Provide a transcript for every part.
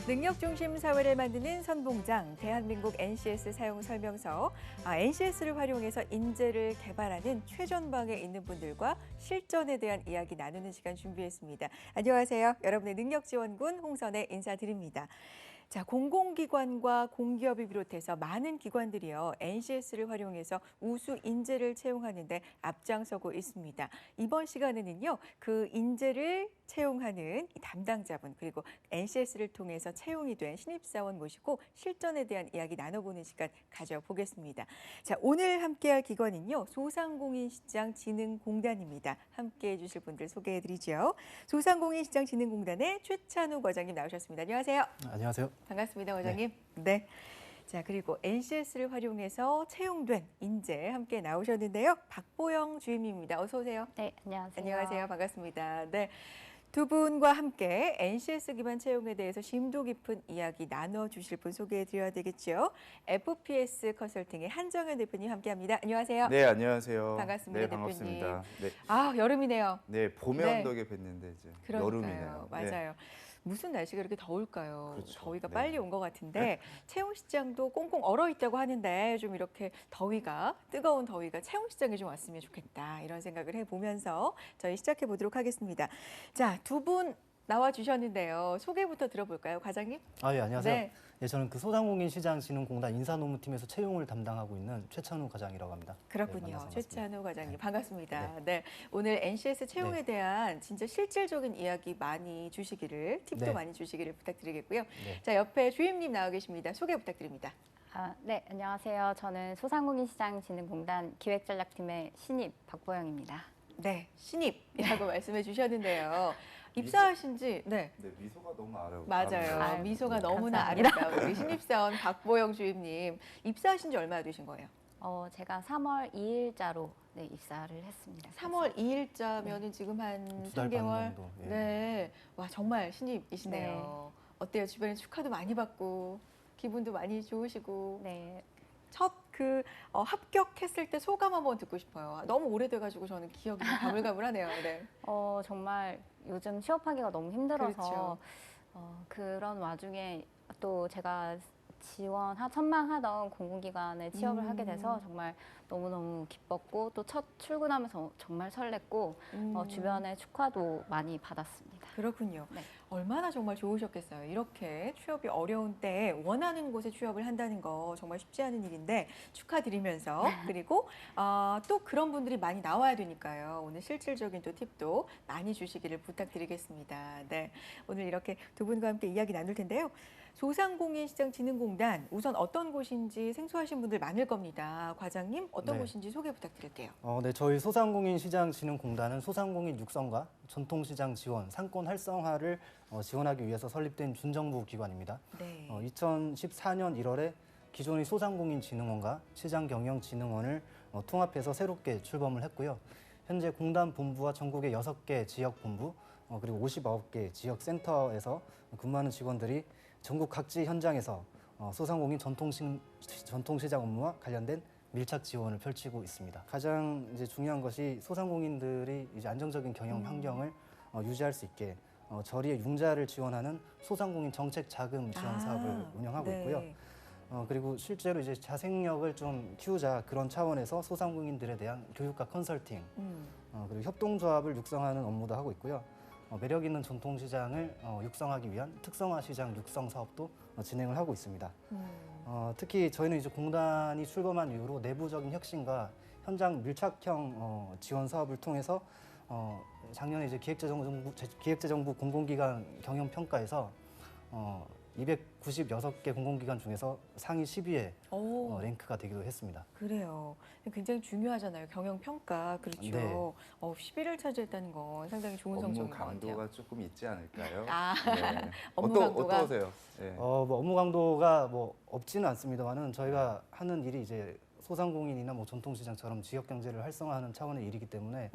능력 중심 사회를 만드는 선봉장, 대한민국 NCS 사용 설명서. NCS를 활용해서 인재를 개발하는 최전방에 있는 분들과 실전에 대한 이야기 나누는 시간 준비했습니다. 안녕하세요. 여러분의 능력지원군 홍선혜 인사드립니다. 자, 공공기관과 공기업을 비롯해서 많은 기관들이요, NCS를 활용해서 우수 인재를 채용하는 데 앞장서고 있습니다. 이번 시간에는요, 그 인재를 채용하는 담당자분, 그리고 NCS를 통해서 채용이 된 신입사원 모시고 실전에 대한 이야기 나눠보는 시간 가져보겠습니다. 자, 오늘 함께할 기관은요, 소상공인시장진흥공단입니다. 함께해 주실 분들 소개해드리죠. 소상공인시장진흥공단의 최찬우 과장님 나오셨습니다. 안녕하세요. 안녕하세요. 반갑습니다, 과장님. 네. 자, 그리고 NCS를 활용해서 채용된 인재 함께 나오셨는데요. 박보영 주임님입니다. 어서 오세요. 네, 안녕하세요. 안녕하세요. 반갑습니다. 네. 두 분과 함께 NCS 기반 채용에 대해서 심도 깊은 이야기 나눠주실 분 소개해드려야 되겠죠. FPS 컨설팅의 한정현 대표님 함께합니다. 안녕하세요. 네, 안녕하세요. 반갑습니다, 네, 대표님. 반갑습니다. 네, 여름이네요. 네, 봄의 네. 언덕에 뵀는데 이제 그러니까요. 여름이네요. 맞아요. 무슨 날씨가 이렇게 더울까요? 그렇죠. 더위가 네. 빨리 온 것 같은데 채용시장도 꽁꽁 얼어 있다고 하는데 좀 이렇게 뜨거운 더위가 채용시장에 좀 왔으면 좋겠다 이런 생각을 해보면서 저희 시작해 보도록 하겠습니다. 자, 두 분 나와주셨는데요. 소개부터 들어볼까요, 과장님? 예, 안녕하세요. 네. 예, 저는 그 소상공인시장진흥공단 인사노무팀에서 채용을 담당하고 있는 최찬우 과장이라고 합니다. 그렇군요. 네, 만나서 반갑습니다. 최찬우 과장님 반갑습니다. 네. 오늘 NCS 채용에 네. 대한 진짜 실질적인 이야기 많이 주시기를, 팁도 네. 많이 주시기를 부탁드리겠고요. 네. 자, 옆에 주임님 나와 계십니다. 소개 부탁드립니다. 네, 안녕하세요. 저는 소상공인시장진흥공단 기획전략팀의 신입 박보영입니다. 네, 신입이라고 말씀해 주셨는데요. 입사하신 지, 네. 네, 미소가 너무 맞아요. 아유, 미소가 네, 너무나 감사합니다. 아름다운 우리 신입사원 박보영 주임님. 입사하신 지 얼마나 되신 거예요? 제가 3월 2일자로 입사를 했습니다. 3월 2일자면은 지금 한 두달 반 3개월? 정도, 예. 네. 와, 정말 신입이시네요. 어때요? 주변에 축하도 많이 받고, 기분도 많이 좋으시고. 네, 첫 합격했을 때 소감 한번 듣고 싶어요. 너무 오래돼가지고 저는 기억이 좀 가물가물하네요. 네. 정말 요즘 취업하기가 너무 힘들어서 그렇죠. 그런 와중에 또 제가 천망하던 공공기관에 취업을 하게 돼서 정말 너무너무 기뻤고 또 첫 출근하면서 정말 설렜고 주변에 축하도 많이 받았습니다. 그렇군요. 네. 얼마나 정말 좋으셨겠어요. 이렇게 취업이 어려운 때에 원하는 곳에 취업을 한다는 거 정말 쉽지 않은 일인데 축하드리면서 그리고 또 그런 분들이 많이 나와야 되니까요. 오늘 실질적인 또 팁도 많이 주시기를 부탁드리겠습니다. 네, 오늘 이렇게 두 분과 함께 이야기 나눌 텐데요. 소상공인시장진흥공단 우선 어떤 곳인지 생소하신 분들 많을 겁니다. 과장님 어떤 네. 곳인지 소개 부탁드릴게요. 네, 저희 소상공인시장진흥공단은 소상공인 육성과 전통시장 지원, 상권 활성화를 지원하기 위해서 설립된 준정부 기관입니다. 네. 2014년 1월에 기존의 소상공인진흥원과 시장경영진흥원을 통합해서 새롭게 출범을 했고요. 현재 공단 본부와 전국의 6개 지역본부 그리고 59개 지역센터에서 근무하는 직원들이 전국 각지 현장에서 소상공인 전통시장 업무와 관련된 밀착 지원을 펼치고 있습니다. 가장 이제 중요한 것이 소상공인들이 이제 안정적인 경영 환경을 유지할 수 있게 저리의 융자를 지원하는 소상공인 정책 자금 지원 사업을 운영하고 네. 있고요. 그리고 실제로 이제 자생력을 좀 키우자 그런 차원에서 소상공인들에 대한 교육과 컨설팅, 그리고 협동조합을 육성하는 업무도 하고 있고요. 매력 있는 전통시장을 육성하기 위한 특성화 시장 육성 사업도 진행을 하고 있습니다. 특히 저희는 이제 공단이 출범한 이후로 내부적인 혁신과 현장 밀착형 지원 사업을 통해서 작년에 이제 기획재정부 공공기관 경영 평가에서 296개 공공기관 중에서 상위 10위에 오. 랭크가 되기도 했습니다. 그래요. 굉장히 중요하잖아요. 경영 평가. 그렇죠. 네. 10위를 차지했다는 건 상당히 좋은 업무 성적인 것 같아요. 강도가 조금 있지 않을까요? 네. 업무 강도가? 어떠세요? 네. 뭐 업무 강도가 뭐 없지는 않습니다만은 저희가 하는 일이 이제 소상공인이나 뭐 전통시장처럼 지역 경제를 활성화하는 차원의 일이기 때문에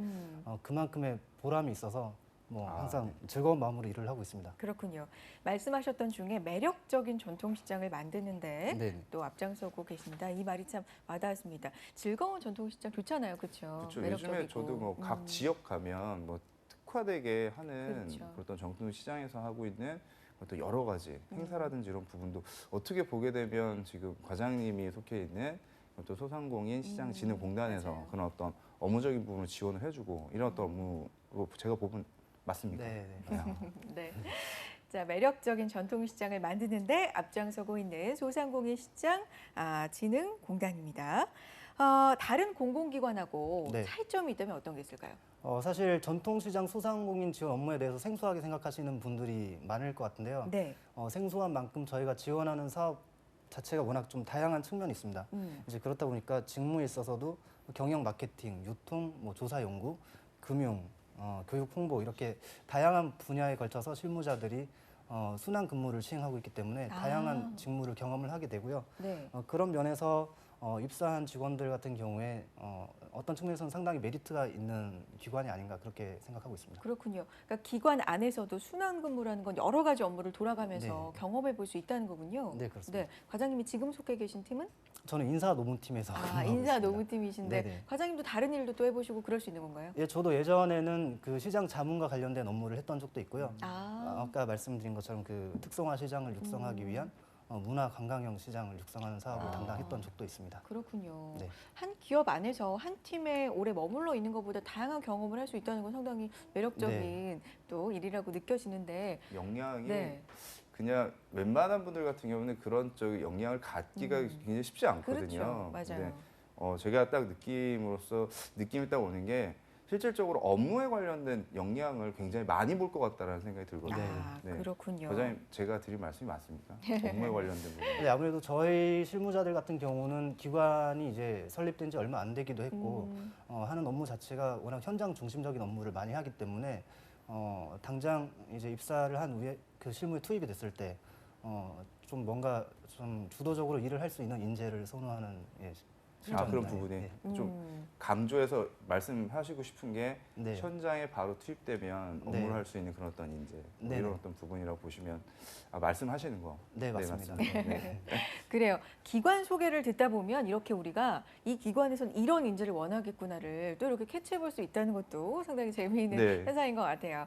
그만큼의 보람이 있어서 뭐 항상 즐거운 마음으로 일을 하고 있습니다. 그렇군요. 말씀하셨던 중에 매력적인 전통시장을 만드는데 네. 또 앞장서고 계신다. 이 말이 참 와닿았습니다. 즐거운 전통시장 좋잖아요. 그렇죠? 그렇죠. 요즘에 저도 뭐 각 지역 가면 뭐 특화되게 하는 그렇죠. 어떤 전통 시장에서 하고 있는 또 여러 가지 행사라든지 이런 부분도 어떻게 보게 되면 지금 과장님이 속해 있는 또 소상공인 시장진흥공단에서 맞아요. 그런 어떤 업무적인 부분을 지원을 해주고 이런 어떤 업무로 제가 보면 맞습니까? 네, 네. 자, 매력적인 전통시장을 만드는데 앞장서고 있는 소상공인 시장 진흥공단입니다. 다른 공공기관하고 네. 차이점이 있다면 어떤 게 있을까요? 사실 전통시장 소상공인 지원 업무에 대해서 생소하게 생각하시는 분들이 많을 것 같은데요. 네. 생소한 만큼 저희가 지원하는 사업 자체가 워낙 좀 다양한 측면이 있습니다. 이제 그렇다 보니까 직무에 있어서도 경영 마케팅, 유통, 뭐 조사 연구, 금융, 교육 홍보 이렇게 다양한 분야에 걸쳐서 실무자들이 순환 근무를 시행하고 있기 때문에 다양한 직무를 경험을 하게 되고요. 네. 그런 면에서 입사한 직원들 같은 경우에 어떤 측면에서는 상당히 메리트가 있는 기관이 아닌가 그렇게 생각하고 있습니다. 그렇군요. 그러니까 기관 안에서도 순환근무라는 건 여러 가지 업무를 돌아가면서 네. 경험해 볼 수 있다는 거군요. 네, 그렇습니다. 네. 과장님이 지금 속해 계신 팀은? 저는 인사 노무팀에서 근무하고 인사 있습니다. 노무팀이신데 네네. 과장님도 다른 일도 또 해보시고 그럴 수 있는 건가요? 예, 저도 예전에는 그 시장 자문과 관련된 업무를 했던 적도 있고요. 아까 말씀드린 것처럼 그 특성화 시장을 육성하기 위한 문화 관광형 시장을 육성하는 사업을 담당했던 적도 있습니다. 그렇군요. 네. 한 기업 안에서 한 팀에 오래 머물러 있는 것보다 다양한 경험을 할 수 있다는 건 상당히 매력적인 또 일이라고 느껴지는데 역량이 네. 그냥 웬만한 분들 같은 경우는 그런 쪽 역량을 갖기가 굉장히 쉽지 않거든요. 그렇죠. 맞아요. 근데 제가 딱 느낌이 딱 오는 게 실질적으로 업무에 관련된 역량을 굉장히 많이 볼 것 같다라는 생각이 들거든요. 네. 그렇군요. 과장님, 제가 드린 말씀이 맞습니까? 업무에 관련된 부분. 네, 아무래도 저희 실무자들 같은 경우는 기관이 이제 설립된 지 얼마 안 되기도 했고 하는 업무 자체가 워낙 현장 중심적인 업무를 많이 하기 때문에 당장 이제 입사를 한 후에 그 실무에 투입이 됐을 때 좀 뭔가 좀 주도적으로 일을 할 수 있는 인재를 선호하는 그런 실정입니다. 부분이 네. 좀 강조해서 말씀하시고 싶은 게 네. 현장에 바로 투입되면 업무를 네. 할 수 있는 그런 어떤 인재 네네. 이런 어떤 부분이라고 보시면 말씀하시는 거. 네, 맞습니다. 네. 그래요. 기관 소개를 듣다 보면 이렇게 우리가 이 기관에선 이런 인재를 원하겠구나를 또 이렇게 캐치해 볼 수 있다는 것도 상당히 재미있는 네. 현상인 것 같아요.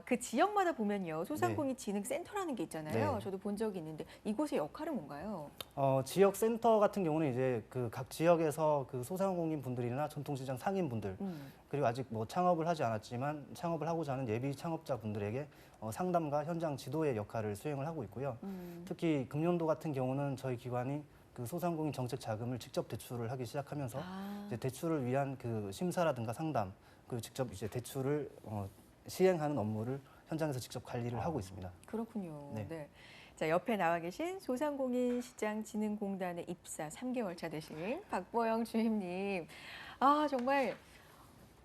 그 지역마다 보면요. 소상공인 진흥센터라는 게 있잖아요. 네. 저도 본 적이 있는데 이곳의 역할은 뭔가요? 지역 센터 같은 경우는 이제 그 각 지역에서 그 소상공인 분들이나 전통시장 상인분들 그리고 아직 뭐 창업을 하지 않았지만 창업을 하고자 하는 예비 창업자 분들에게 상담과 현장 지도의 역할을 수행을 하고 있고요. 특히 금년도 같은 경우는 저희 기관이 그 소상공인 정책 자금을 직접 대출을 하기 시작하면서 이제 대출을 위한 그 심사라든가 상담 그리고 직접 이제 대출을 시행하는 업무를 현장에서 직접 관리를 하고 있습니다. 그렇군요. 네. 네. 자, 옆에 나와 계신 소상공인 시장진흥공단의 입사 3개월 차 되신 박보영 주임님. 정말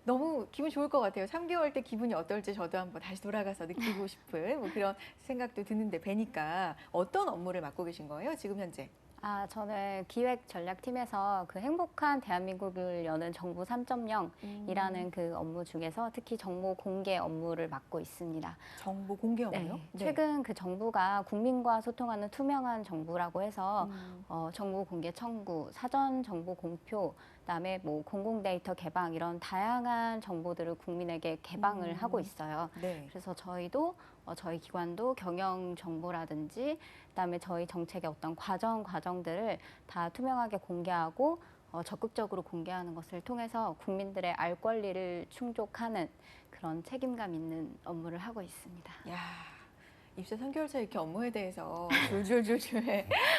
너무 기분 좋을 것 같아요. 3개월 때 기분이 어떨지 저도 한번 다시 돌아가서 느끼고 싶은 뭐 그런 생각도 드는데 뵈니까 어떤 업무를 맡고 계신 거예요? 지금 현재? 저는 기획전략팀에서 그 행복한 대한민국을 여는 정부 3.0이라는 그 업무 중에서 특히 정보 공개 업무를 맡고 있습니다. 정보 공개 업무요? 네. 최근 그 정부가 국민과 소통하는 투명한 정부라고 해서 정보 공개 청구, 사전 정보 공표, 그다음에 뭐 공공 데이터 개방 이런 다양한 정보들을 국민에게 개방을 하고 있어요. 네. 그래서 저희도 저희 기관도 경영 정보라든지 그다음에 저희 정책의 어떤 과정들을 다 투명하게 공개하고 적극적으로 공개하는 것을 통해서 국민들의 알 권리를 충족하는 그런 책임감 있는 업무를 하고 있습니다. 야, 입사 3개월 차 이렇게 업무에 대해서 줄줄줄줄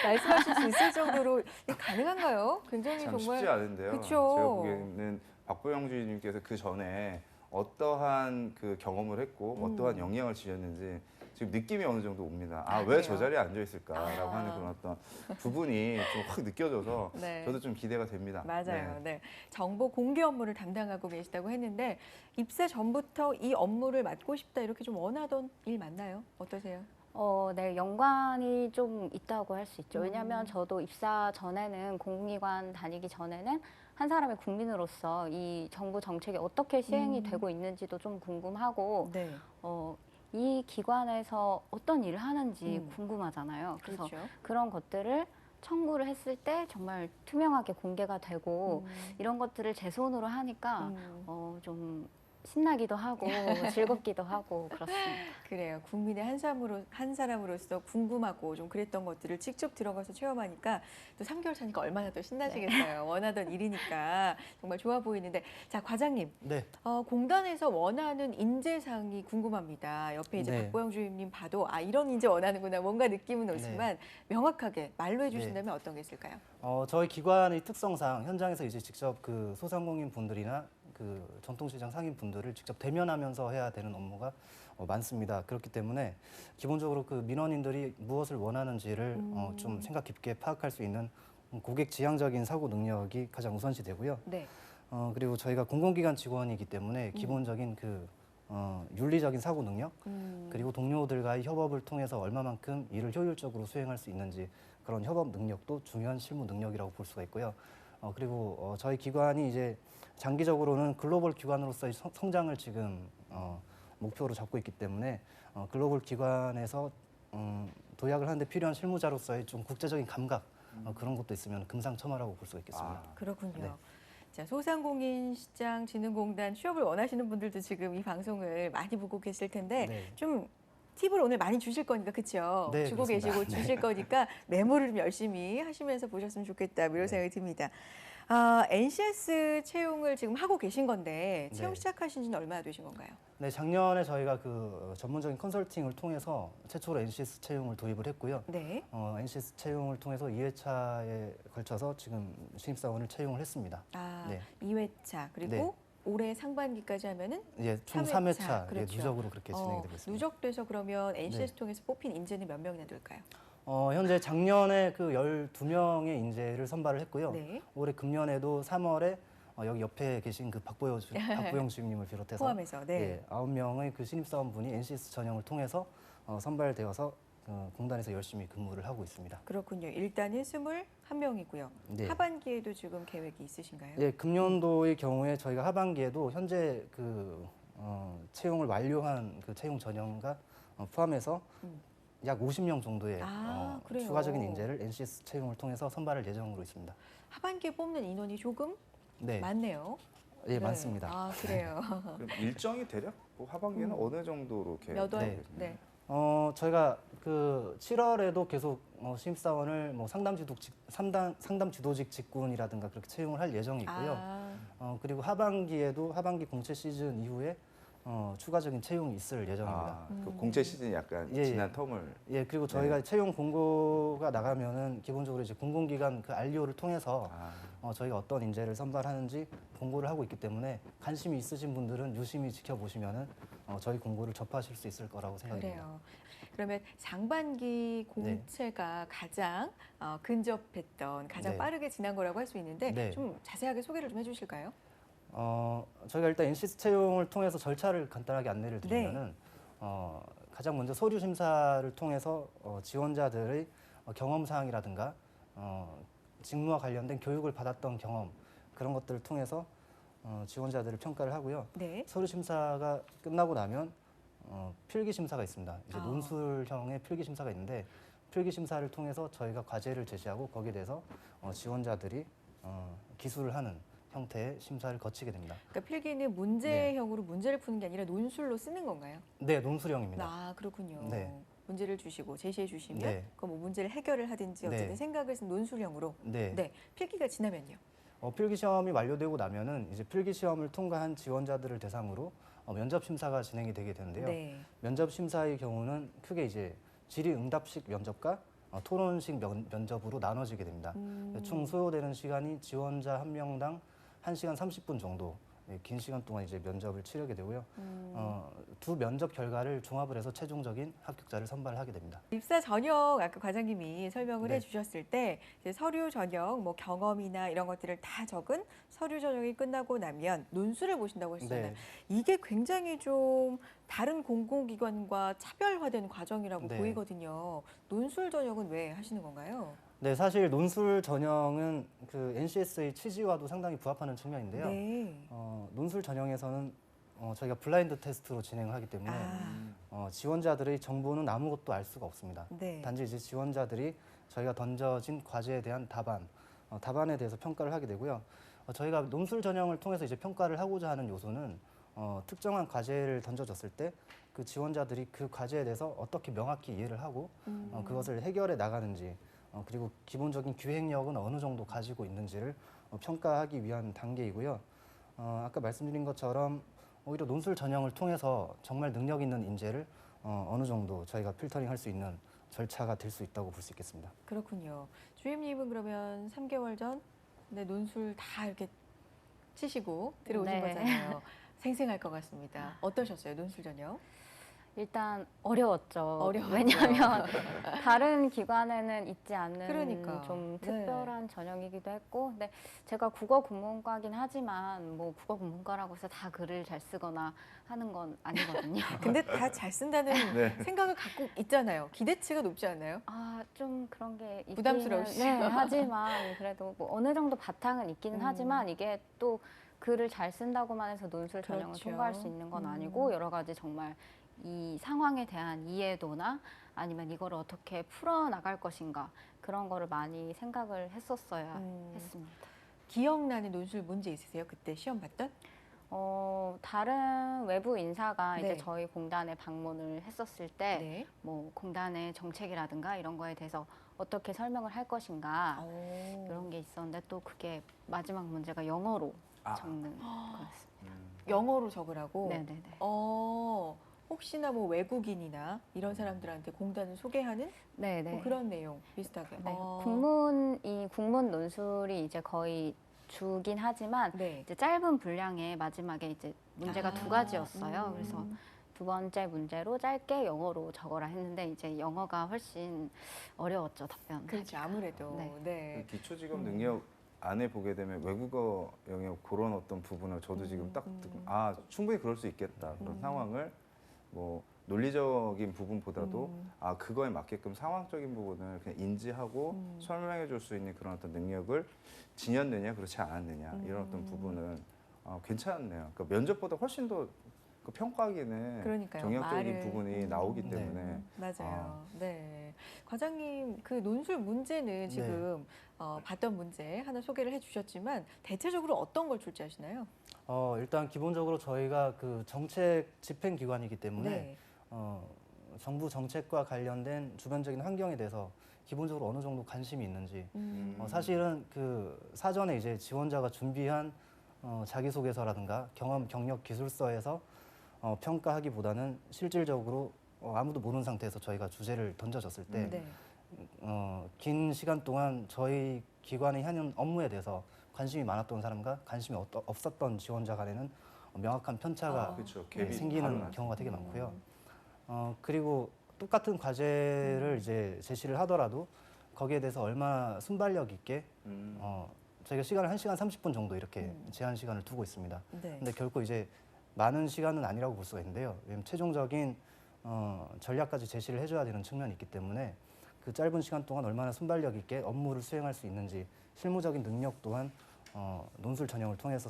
말씀하실 수 있을 정도로 이게 가능한가요? 굉장히 참 정말 쉽지 않은데요. 그쵸. 제가 보기에는 박보영 주임님께서 그 전에 어떠한 그 경험을 했고 어떠한 영향을 지녔는지 지금 느낌이 어느 정도 옵니다. 왜 저 그래요? 자리에 앉아 있을까라고 하는 그런 어떤 부분이 좀 확 느껴져서 네. 저도 좀 기대가 됩니다. 맞아요. 네. 정보 공개 업무를 담당하고 계시다고 했는데 입사 전부터 이 업무를 맡고 싶다 이렇게 좀 원하던 일 맞나요? 어떠세요? 네, 연관이 좀 있다고 할 수 있죠. 왜냐하면 저도 입사 전에는 공공기관 다니기 전에는 한 사람의 국민으로서 이 정부 정책이 어떻게 시행이 되고 있는지도 좀 궁금하고 네. 이 기관에서 어떤 일을 하는지 궁금하잖아요. 그래서 그렇죠. 그런 것들을 청구를 했을 때 정말 투명하게 공개가 되고 이런 것들을 제 손으로 하니까 좀 신나기도 하고 즐겁기도 하고 그렇습니다. 그래요. 국민의 한 사람으로서 궁금하고 좀 그랬던 것들을 직접 들어가서 체험하니까 또 3개월 차니까 얼마나 더 신나시겠어요. 원하던 일이니까 정말 좋아 보이는데 자 과장님 네. 공단에서 원하는 인재상이 궁금합니다. 옆에 이제 네. 박보영 주임님 봐도 아 이런 인재 원하는구나 뭔가 느낌은 오지만 명확하게 말로 해주신다면 어떤 게 있을까요? 저희 기관의 특성상 현장에서 이제 직접 그 소상공인 분들이나 그 전통시장 상인 분들을 직접 대면하면서 해야 되는 업무가 많습니다. 그렇기 때문에 기본적으로 그 민원인들이 무엇을 원하는지를 좀 생각 깊게 파악할 수 있는 고객 지향적인 사고 능력이 가장 우선시 되고요. 네. 그리고 저희가 공공기관 직원이기 때문에 기본적인 그 윤리적인 사고 능력 그리고 동료들과의 협업을 통해서 얼마만큼 일을 효율적으로 수행할 수 있는지 그런 협업 능력도 중요한 실무 능력이라고 볼 수가 있고요. 그리고 저희 기관이 이제 장기적으로는 글로벌 기관으로서의 성장을 지금 목표로 잡고 있기 때문에 글로벌 기관에서 도약을 하는데 필요한 실무자로서의 좀 국제적인 감각 그런 것도 있으면 금상첨화라고 볼 수가 있겠습니다. 그렇군요. 네. 자, 소상공인시장진흥공단 취업을 원하시는 분들도 지금 이 방송을 많이 보고 계실 텐데 네. 좀 팁을 오늘 많이 주실 거니까 그렇죠? 네, 주고 그렇습니다. 계시고 주실 거니까 메모를 좀 열심히 하시면서 보셨으면 좋겠다 이런 생각이 듭니다. NCS 채용을 지금 하고 계신 건데 채용 네. 시작하신 지는 얼마나 되신 건가요? 네, 작년에 저희가 그 전문적인 컨설팅을 통해서 최초로 NCS 채용을 도입을 했고요. 네. NCS 채용을 통해서 2회차에 걸쳐서 지금 신입사원을 채용을 했습니다. 네. 2회차 그리고 네. 올해 상반기까지 하면은 예, 총 3회차, 3회차 그렇죠. 누적으로 그렇게 진행이 되고 있습니다. 누적돼서 그러면 NCS 네. 통해서 뽑힌 인재는 몇 명이나 될까요? 현재 작년에 그 12명의 인재를 선발을 했고요. 네. 올해 금년에도 3월에 여기 옆에 계신 그 박보영 주임님을 비롯해서 포함해서 네. 예, 9명의 그 신입사원분이 NCS 전형을 통해서 선발되어서 공단에서 열심히 근무를 하고 있습니다. 그렇군요. 일단은 21명이고요. 네. 하반기에도 지금 계획이 있으신가요? 예, 금년도의 경우에 저희가 하반기에도 현재 그 채용을 완료한 그 채용 전형과 포함해서 약 50명 정도의 그래요? 추가적인 인재를 NCS 채용을 통해서 선발할 예정으로 있습니다. 하반기에 뽑는 인원이 조금 네, 많네요. 예, 네. 많습니다. 그래요. 그럼 일정이 대략 뭐 하반기에는 어느 정도로 몇 월? 네. 네. 저희가 그 7월에도 계속 신입사원을 뭐 상담 지도직 직군이라든가 그렇게 채용을 할 예정이고요. 그리고 하반기 공채 시즌 이후에 추가적인 채용이 있을 예정입니다. 그 공채 시즌이 약간 예, 지난 예. 텀을 예, 그리고 저희가 채용 공고가 나가면은 기본적으로 이제 공공기관 그 RDO를 통해서 저희가 어떤 인재를 선발하는지 공고를 하고 있기 때문에 관심이 있으신 분들은 유심히 지켜보시면은 저희 공고를 접하실 수 있을 거라고 생각합니다. 그래요. 그러면 상반기 공채가 가장 근접했던 가장 네. 빠르게 지난 거라고 할 수 있는데 네. 좀 자세하게 소개를 좀 해주실까요? 저희가 일단 NCS 채용을 통해서 절차를 간단하게 안내를 드리면은 가장 먼저 서류 심사를 통해서 지원자들의 경험 사항이라든가 직무와 관련된 교육을 받았던 경험 그런 것들을 통해서 지원자들을 평가를 하고요. 네. 서류 심사가 끝나고 나면 필기 심사가 있습니다. 이제 아. 논술형의 필기 심사가 있는데 필기 심사를 통해서 저희가 과제를 제시하고 거기에 대해서 지원자들이 기술을 하는 형태의 심사를 거치게 됩니다. 그러니까 필기는 문제형으로 문제를 푸는 게 아니라 논술로 쓰는 건가요? 네, 논술형입니다. 그렇군요. 네. 문제를 주시고 제시해 주시면 네. 그 뭐 문제를 해결을 하든지 어쨌든 네. 생각을 쓴 논술형으로 네. 필기가 지나면요. 필기 시험이 완료되고 나면은 이제 필기 시험을 통과한 지원자들을 대상으로 면접 심사가 진행이 되게 되는데요. 네. 면접 심사의 경우는 크게 이제 질의응답식 면접과 토론식 면접으로 나눠지게 됩니다. 총 소요되는 시간이 지원자 한 명당 1시간 30분 정도 긴 시간 동안 이제 면접을 치르게 되고요. 두 면접 결과를 종합을 해서 최종적인 합격자를 선발하게 됩니다. 입사 전형 아까 과장님이 설명을 네. 해주셨을 때 이제 서류 전형, 뭐 경험이나 이런 것들을 다 적은 서류 전형이 끝나고 나면 논술을 보신다고 하셨잖아요. 네. 이게 굉장히 좀 다른 공공기관과 차별화된 과정이라고 네. 보이거든요. 논술 전형은 왜 하시는 건가요? 네, 사실 논술 전형은 그 NCS의 취지와도 상당히 부합하는 측면인데요. 네. 논술 전형에서는 저희가 블라인드 테스트로 진행을 하기 때문에 지원자들의 정보는 아무것도 알 수가 없습니다. 네. 단지 이제 지원자들이 저희가 던져진 과제에 대한 답안에 대해서 평가를 하게 되고요. 저희가 논술 전형을 통해서 이제 평가를 하고자 하는 요소는 특정한 과제를 던져졌을 때 그 지원자들이 그 과제에 대해서 어떻게 명확히 이해를 하고 그것을 해결해 나가는지 그리고 기본적인 기획력은 어느 정도 가지고 있는지를 평가하기 위한 단계이고요. 아까 말씀드린 것처럼 오히려 논술 전형을 통해서 정말 능력 있는 인재를 어느 정도 저희가 필터링할 수 있는 절차가 될 수 있다고 볼 수 있겠습니다. 그렇군요. 주임님은 그러면 3개월 전 논술 다 이렇게 치시고 들어오신 네. 거잖아요. 생생할 것 같습니다. 어떠셨어요, 논술 전형? 일단 어려웠죠. 어려웠죠. 왜냐하면 다른 기관에는 있지 않는 그러니까. 좀 네. 특별한 전형이기도 했고, 근데 제가 국어 국문과긴 하지만 뭐 국어 국문과라고 해서 다 글을 잘 쓰거나 하는 건 아니거든요. 근데 다 잘 쓴다는 네. 생각을 갖고 있잖아요. 기대치가 높지 않나요? 아, 좀 그런 게 있기는 부담스러우시죠? 네, 하지만 그래도 뭐 어느 정도 바탕은 있기는 하지만 이게 또 글을 잘 쓴다고만 해서 논술 전형을 그렇죠. 통과할 수 있는 건 아니고 여러 가지 정말 이 상황에 대한 이해도나 아니면 이걸 어떻게 풀어 나갈 것인가 그런 거를 많이 생각을 했었어야 했습니다. 기억나는 논술 문제 있으세요? 그때 시험 봤던? 다른 외부 인사가 네. 이제 저희 공단에 방문을 했었을 때 네. 뭐 공단의 정책이라든가 이런 거에 대해서 어떻게 설명을 할 것인가 오. 이런 게 있었는데 또 그게 마지막 문제가 영어로 아. 적는 거였습니다. 영어로 적으라고? 네네네. 혹시나 뭐 외국인이나 이런 사람들한테 공단을 소개하는 네네. 뭐 그런 내용 비슷하게. 네. 국문 논술이 이제 거의 주긴 하지만 네. 이제 짧은 분량에 마지막에 이제 문제가 두 가지였어요. 그래서 두 번째 문제로 짧게 영어로 적어라 했는데 이제 영어가 훨씬 어려웠죠, 답변. 그렇죠. 아무래도. 네. 네. 그 기초직업 능력 안에 보게 되면 외국어 영역 그런 어떤 부분을 저도 지금 딱 충분히 그럴 수 있겠다 그런 상황을 뭐 논리적인 부분보다도 그거에 맞게끔 상황적인 부분을 그냥 인지하고 설명해 줄 수 있는 그런 어떤 능력을 지녔느냐 그렇지 않았느냐 이런 어떤 부분은 괜찮네요. 그러니까 면접보다 훨씬 더 그 평가하기는 그러니까요. 정략적인 말을. 부분이 나오기 때문에 맞아요. 네. 과장님, 그 논술 문제는 지금 봤던 문제 하나 소개를 해주셨지만 대체적으로 어떤 걸 출제하시나요? 일단 기본적으로 저희가 그 정책 집행 기관이기 때문에 네. 정부 정책과 관련된 주변적인 환경에 대해서 기본적으로 어느 정도 관심이 있는지 사실은 그 사전에 이제 지원자가 준비한 자기소개서라든가 경험 경력 기술서에서 평가하기보다는 실질적으로 아무도 모르는 상태에서 저희가 주제를 던져졌을 때 네. 긴 시간 동안 저희 기관의 현행 업무에 대해서 관심이 많았던 사람과 관심이 없었던 지원자 간에는 명확한 편차가 그렇죠. 네, 갭이 생기는 나죠. 경우가 되게 많고요. 그리고 똑같은 과제를 이제 제시를 하더라도 거기에 대해서 얼마나 순발력 있게 저희가 시간을 1시간 30분 정도 이렇게 제한 시간을 두고 있습니다. 네. 근데 결코 이제 많은 시간은 아니라고 볼 수가 있는데요. 왜냐하면 최종적인 전략까지 제시를 해줘야 되는 측면이 있기 때문에 그 짧은 시간 동안 얼마나 순발력 있게 업무를 수행할 수 있는지 실무적인 능력 또한 논술 전형을 통해서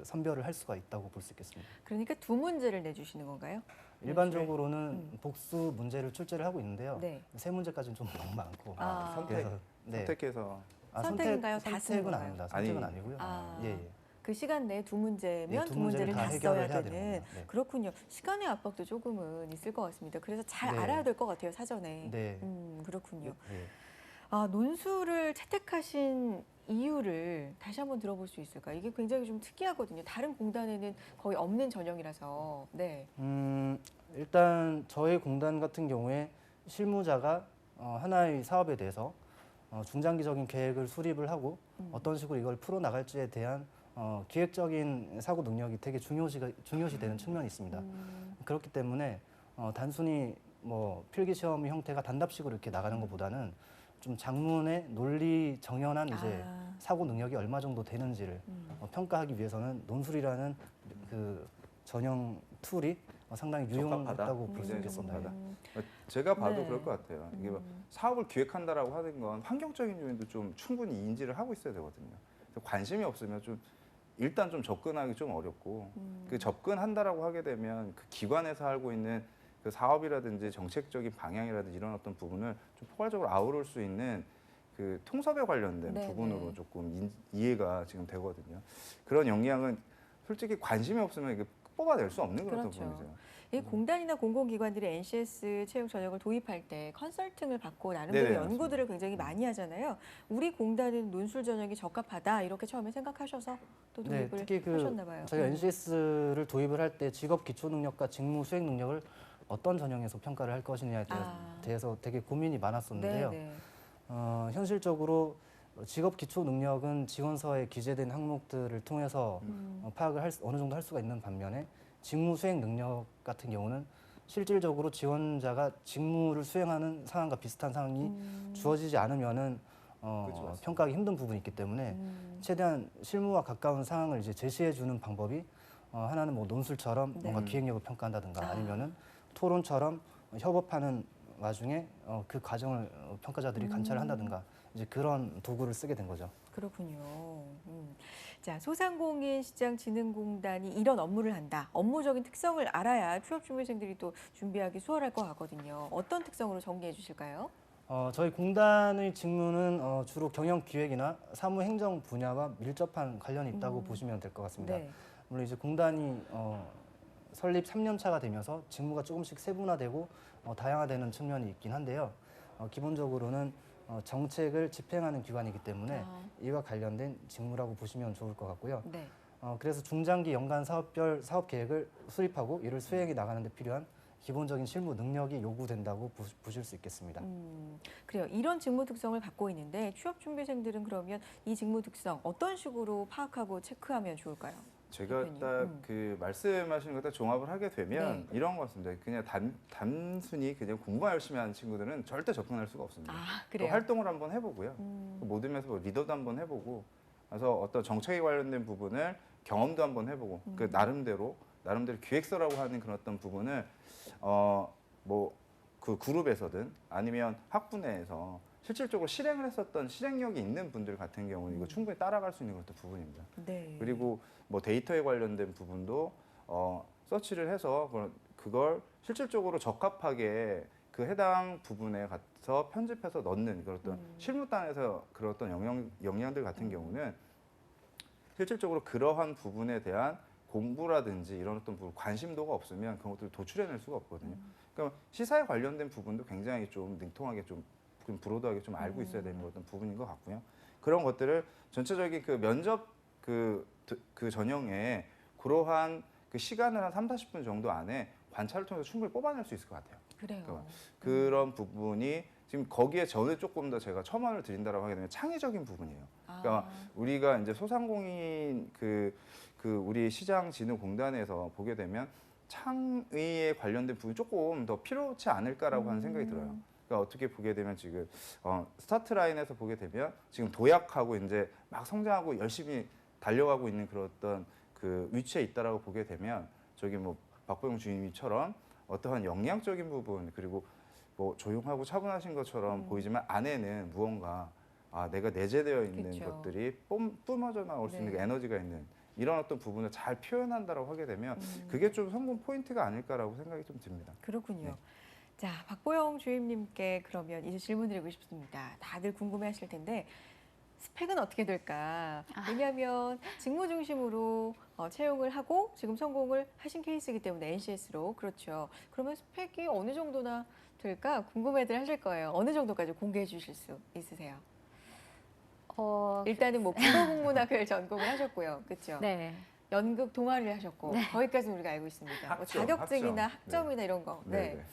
선별을 할 수가 있다고 볼 수 있겠습니다. 그러니까 두 문제를 내주시는 건가요? 일반적으로는 복수 문제를 출제를 하고 있는데요. 네. 세 문제까지는 좀 너무 많고 선택, 그래서 선택해서 선택인가요? 다 쓰는 선택은 건가요? 아닙니다. 선택은 아니. 아니고요. 아. 예, 예. 그 시간 내에 두 문제면 네, 두 두 문제를 문제를 다 다 써야 해결을 해야 되는. 되는 겁니다. 네. 그렇군요. 시간의 압박도 조금은 있을 것 같습니다. 그래서 잘 네. 알아야 될 것 같아요, 사전에. 네. 그렇군요. 예. 논술을 채택하신 이유를 다시 한번 들어볼 수 있을까요? 이게 굉장히 좀 특이하거든요. 다른 공단에는 거의 없는 전형이라서. 네. 일단 저희 공단 같은 경우에 실무자가 하나의 사업에 대해서 중장기적인 계획을 수립을 하고 어떤 식으로 이걸 풀어 나갈지에 대한 기획적인 사고 능력이 되게 중요시 되는 측면이 있습니다. 그렇기 때문에 단순히 뭐 필기 시험 형태가 단답식으로 이렇게 나가는 것보다는 좀 장문의 논리 정연한 이제 사고 능력이 얼마 정도 되는지를 평가하기 위해서는 논술이라는 그 전형 툴이 상당히 유용하다고 볼 수 굉장히 있겠습니다. 적합하다. 제가 봐도 네. 그럴 것 같아요. 이게 뭐 사업을 기획한다라고 하는 건 환경적인 요인도 좀 충분히 인지를 하고 있어야 되거든요. 관심이 없으면 좀 일단 좀 접근하기 좀 어렵고 그 접근한다라고 하게 되면 그 기관에서 알고 있는 그 사업이라든지 정책적인 방향이라든지 이런 어떤 부분을 좀 포괄적으로 아우를 수 있는 그 통섭에 관련된 네, 부분으로 네. 조금 이해가 지금 되거든요. 그런 역량은 솔직히 관심이 없으면 이게 뽑아낼 수 없는 그런 그렇죠. 부분이죠. 이 공단이나 공공기관들이 NCS 채용 전형을 도입할 때 컨설팅을 받고 나름대로 네네, 연구들을 맞습니다. 굉장히 많이 하잖아요. 우리 공단은 논술 전형이 적합하다 이렇게 처음에 생각하셔서 또 네, 도입을 특히 하셨나 봐요. 저희가 NCS를 도입을 할 때 직업 기초 능력과 직무 수행 능력을 어떤 전형에서 평가를 할 것이냐에 대해서 되게 고민이 많았었는데요. 네. 현실적으로 직업 기초 능력은 지원서에 기재된 항목들을 통해서 파악을 어느 정도 할 수가 있는 반면에 직무 수행 능력 같은 경우는 실질적으로 지원자가 직무를 수행하는 상황과 비슷한 상황이 주어지지 않으면은 그렇죠, 맞습니다. 평가하기 힘든 부분이 있기 때문에 최대한 실무와 가까운 상황을 이제 제시해 주는 방법이 하나는 뭐 논술처럼 뭔가 기획력을 평가한다든가 아니면은 토론처럼 협업하는 와중에 그 과정을 평가자들이 관찰을 한다든가 이제 그런 도구를 쓰게 된 거죠. 그렇군요. 자, 소상공인시장진흥공단이 이런 업무를 한다. 업무적인 특성을 알아야 취업준비생들이 또 준비하기 수월할 것 같거든요. 어떤 특성으로 정리해 주실까요? 저희 공단의 직무는 주로 경영기획이나 사무행정 분야와 밀접한 관련이 있다고 보시면 될 것 같습니다. 네. 물론 이제 공단이 설립 3년 차가 되면서 직무가 조금씩 세분화되고 다양화되는 측면이 있긴 한데요. 기본적으로는 정책을 집행하는 기관이기 때문에 이와 관련된 직무라고 보시면 좋을 것 같고요. 네. 그래서 중장기 연간 사업별 사업 계획을 수립하고 이를 수행해 나가는 데 필요한 기본적인 실무 능력이 요구된다고 보실 수 있겠습니다. 그래요. 이런 직무 특성을 갖고 있는데 취업준비생들은 그러면 이 직무 특성 어떤 식으로 파악하고 체크하면 좋을까요? 제가 대표님. 딱 그 말씀하시는 것들 종합을 하게 되면 네. 이런 것 같습니다. 그냥 단순히 그냥 공부만 열심히 하는 친구들은 절대 접근할 수가 없습니다. 아, 또 그래요? 활동을 한번 해보고요. 또 모든 면에서 뭐 리더도 한번 해보고, 그래서 어떤 정책에 관련된 부분을 경험도 한번 해보고, 그 나름대로 기획서라고 하는 그런 어떤 부분을 뭐 그 그룹에서든 아니면 학부 내에서 실질적으로 실행을 했었던 실행력이 있는 분들 같은 경우는 이거 충분히 따라갈 수 있는 것도 부분입니다. 네. 그리고 뭐 데이터에 관련된 부분도 서치를 해서 그걸 실질적으로 적합하게 그 해당 부분에 가서 편집해서 넣는 그런 어떤 실무단에서 그런 어떤 역량들 같은 경우는 실질적으로 그러한 부분에 대한 공부라든지 이런 어떤 부분, 관심도가 없으면 그런 것들을 도출해낼 수가 없거든요. 그러니까 시사에 관련된 부분도 굉장히 좀 능통하게 좀 브로드하게 좀 알고 있어야 되는 어떤 부분인 것 같고요. 그런 것들을 전체적인 그 면접 그 전형에 그러한 그 시간을 한 30-40분 정도 안에 관찰을 통해서 충분히 뽑아낼 수 있을 것 같아요. 그래요. 그러니까 그런 부분이 지금 거기에 저는 조금 더 제가 첨언을 드린다라고 하게 되면 창의적인 부분이에요. 그러니까 우리가 이제 소상공인 우리 시장진흥공단에서 보게 되면 창의에 관련된 부분이 조금 더 필요치 않을까라고 하는 생각이 들어요. 그러니까 어떻게 보게 되면 지금 스타트 라인에서 보게 되면 지금 도약하고 이제 막 성장하고 열심히 달려가고 있는 그런 어떤 그 위치에 있다라고 보게 되면 저기 뭐 박보영 주임이처럼 어떠한 역량적인 부분 그리고 뭐 조용하고 차분하신 것처럼 보이지만 안에는 무언가 내가 내재되어 있는 그쵸. 것들이 뿜어져 나올 수 있는 네. 그 에너지가 있는 이런 어떤 부분을 잘 표현한다라고 하게 되면 그게 좀 성공 포인트가 아닐까라고 생각이 좀 듭니다. 그렇군요. 네. 자, 박보영 주임님께 그러면 이제 질문 드리고 싶습니다. 다들 궁금해하실 텐데 스펙은 어떻게 될까? 왜냐하면 직무 중심으로 채용을 하고 지금 성공을 하신 케이스이기 때문에 NCS로 그렇죠. 그러면 스펙이 어느 정도나 될까 궁금해들 하실 거예요. 어느 정도까지 공개해 주실 수 있으세요? 일단은 뭐 국어국문학을 전공을 하셨고요, 그렇죠? 네. 연극 동아리를 하셨고 거기까지는 우리가 알고 있습니다. 뭐 학점, 자격증이나 학점. 학점이나 이런 거. 네.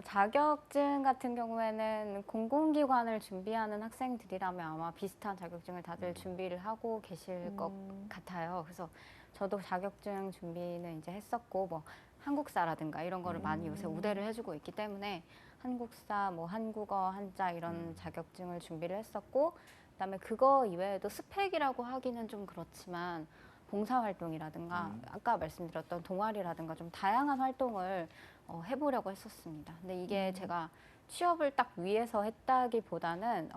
자격증 같은 경우에는 공공기관을 준비하는 학생들이라면 아마 비슷한 자격증을 다들 준비를 하고 계실 것 같아요. 그래서 저도 자격증 준비는 이제 했었고 뭐 한국사라든가 이런 거를 많이 요새 우대를 해주고 있기 때문에 한국사, 뭐 한국어, 한자 이런 자격증을 준비를 했었고 그다음에 그거 이외에도 스펙이라고 하기는 좀 그렇지만 봉사활동이라든가 아까 말씀드렸던 동아리라든가 좀 다양한 활동을 해보려고 했었습니다. 근데 이게 제가 취업을 딱 위해서 했다기보다는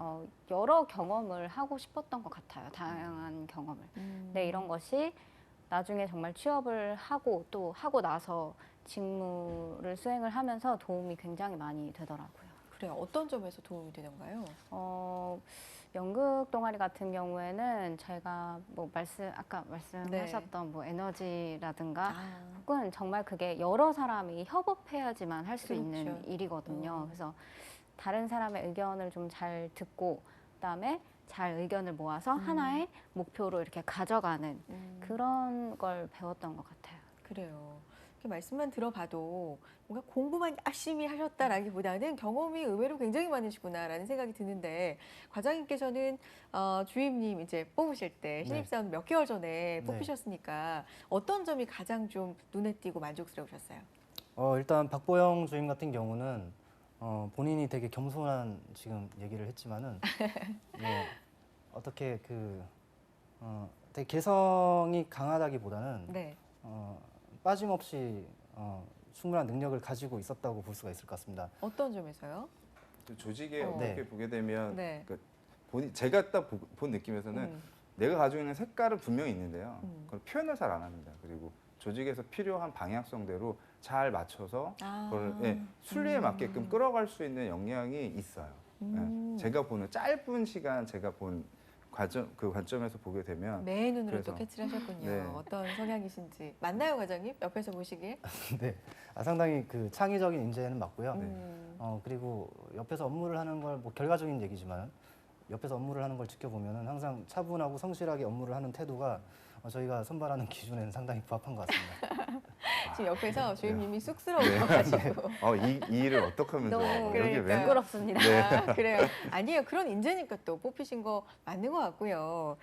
여러 경험을 하고 싶었던 것 같아요. 다양한 경험을. 근데 이런 것이 나중에 정말 취업을 하고 또 하고 나서 직무를 수행을 하면서 도움이 굉장히 많이 되더라고요. 그래요. 어떤 점에서 도움이 되던가요? 연극 동아리 같은 경우에는 저희가 뭐 아까 말씀하셨던 뭐 에너지라든가 혹은 정말 그게 여러 사람이 협업해야지만 할 수 그렇죠. 있는 일이거든요. 그래서 다른 사람의 의견을 좀 잘 듣고 그다음에 잘 의견을 모아서 하나의 목표로 이렇게 가져가는 그런 걸 배웠던 것 같아요. 그래요. 이렇게 말씀만 들어봐도 뭔가 공부만 열심히 하셨다라기보다는 경험이 의외로 굉장히 많으시구나라는 생각이 드는데 과장님께서는 주임님 이제 뽑으실 때 네. 신입사원 몇 개월 전에 네. 뽑히셨으니까 어떤 점이 가장 좀 눈에 띄고 만족스러우셨어요? 일단 박보영 주임 같은 경우는 본인이 되게 겸손한 지금 얘기를 했지만은 뭐 어떻게 되게 개성이 강하다기보다는 네. 빠짐없이 충분한 능력을 가지고 있었다고 볼 수가 있을 것 같습니다. 어떤 점에서요? 조직에 어. 어떻게 네. 보게 되면 네. 제가 딱 본 느낌에서는 내가 가지고 있는 색깔은 분명히 있는데요. 그걸 표현을 잘 안 합니다. 그리고 조직에서 필요한 방향성대로 잘 맞춰서 그걸 순리에 맞게끔 끌어갈 수 있는 역량이 있어요. 제가 보는 짧은 시간 제가 본 관점에서 보게 되면 매 눈으로 그래서- 또 캐치를 하셨군요. 네. 어떤 성향이신지. 맞나요, 과장님? 옆에서 보시기에? 네, 상당히 창의적인 인재는 맞고요. 음. 그리고 옆에서 업무를 하는 걸 뭐 결과적인 얘기지만 옆에서 업무를 하는 걸 지켜보면은 항상 차분하고 성실하게 업무를 하는 태도가 저희가 선발하는 기준에는 상당히 부합한 것 같습니다. 지금 옆에서 네. 주임님이 쑥스러워가지고. 이 일을 어떻게 하면 좋아? 너무 여기 왜 그러니까요. 부끄럽습니다. 그래요. 아니에요. 그런 인재니까 또 뽑히신 거 맞는 것 같고요.